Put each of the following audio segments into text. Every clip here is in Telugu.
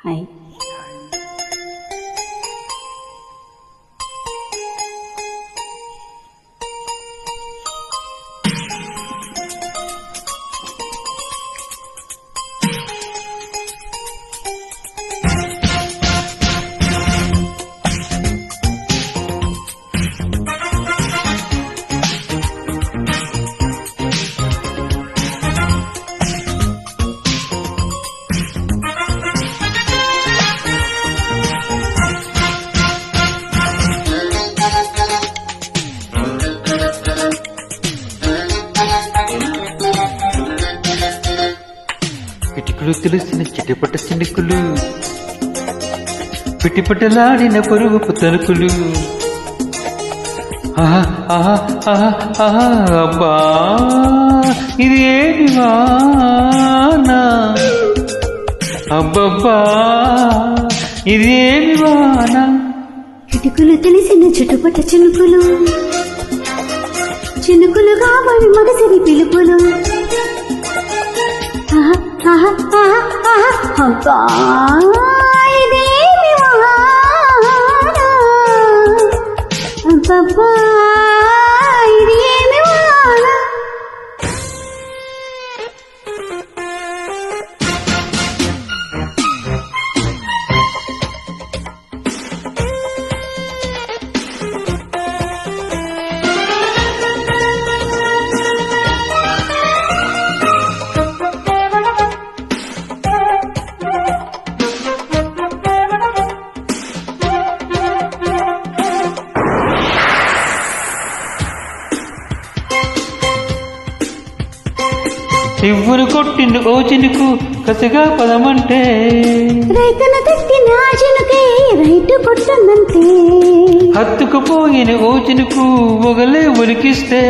హాయ్. కిటికలు తెలిసిన చిటిపట చినుకులు, పిటిపటలాడిన పరువపు తలుకులు. ఆహా ఆహా ఆహా ఆహా అబ్బా ఇది ఏమి వానా, అబ్బబ్బా ఇది ఏమి వానా. కిటుకులు తెలిసిన చుట్టుపట్ట చినుకులు, చినుకులుగా మరి మగసిరి పిలుపులు. అబ్బా ఇదేమి వాన, అబ్బబ్బా ఇది ఏమి వాన. ఇవ్వురు కొట్టిండు ఓ చినుకు కసిగా పదమంటే, రైతన తట్టిన చినుకే రైతు కొట్టనంతే. హత్తుకుపోయిన ఓ చినుకు ఒగలే ఉలికిస్తే,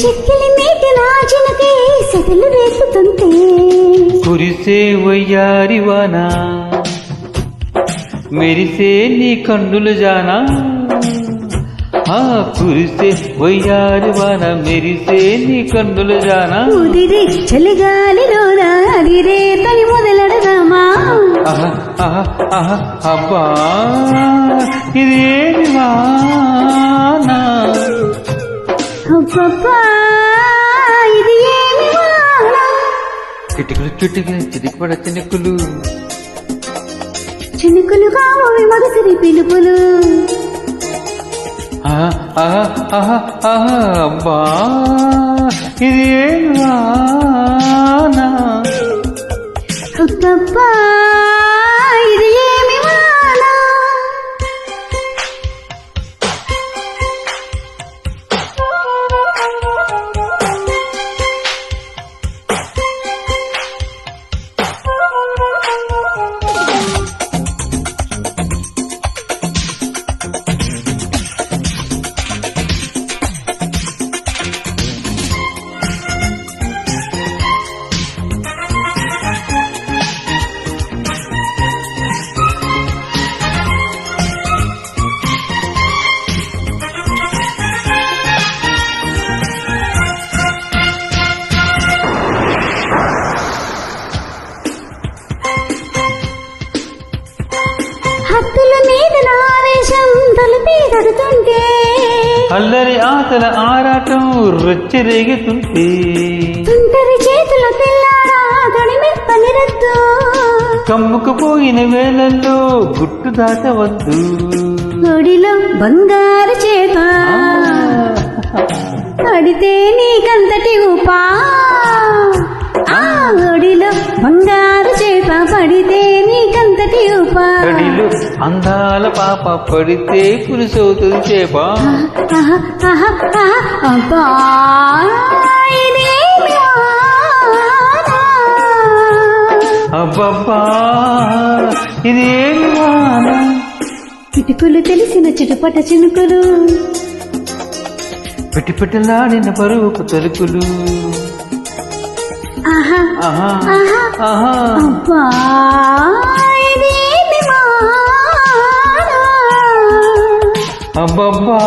చెక్కిలి మీటిన చినుకే సెగలు రేపుతుంటే. కురిసే వయ్యారివానా మెరిసే నీ కన్నులు జానా. ఆ కురిసే వయ్యారివాన మెరిసే నీ కన్నులు జానా. ఉదిరి చలిగాలిలోన అదిరే తని మొదలెడదామా. ఆహా ఆహా ఆహా అబ్బా ఇది ఏమి వానా, అబ్బబ్బా ఇది ఏమి వాన. చిటికలు చిటికలు చిటికపడ చినుకులు, చినుకులుగా అవి మగసిరి పిలుపులు. ఆహా ఆహా ఆహా ఆహా అబ్బా ఇది ఏమి వానా. అబ్బబ్బా ఇది ఏమి వాన. హత్తుల మీద ఆవేశం తలుపి కడుతుంటే, అల్లరి ఆతల ఆరాటం రొచ్చెరేగుతుంటే, తుంటరి చేతుల తెల్లారా తడిమి పనిరద్దు. కమ్ముకుపోయిన వేళల్లో గుట్టు దాటవద్దు. ఒడిలో బంగారు చేప పడితే నీకంతటి ఉపా. ఆ ఒడిలో బంగారు చేప పడితే నీకంతటి ఉపా. కడిలో అందాల పాప పడితే పురుషవుతుంది చేప. అబ్బా ఇదేమి వాన. అబ్బబ్బా ఇది ఏమి వాన. కిటుకులు తెలిసిన చిటుపట చినుకులు, పిటిపిటలాడిన పరువుకు తలుకులు. ఆహా ఆహా ఆహా ఆహా అబ్బా ఇదేమి వాన. అబ్బబ్బా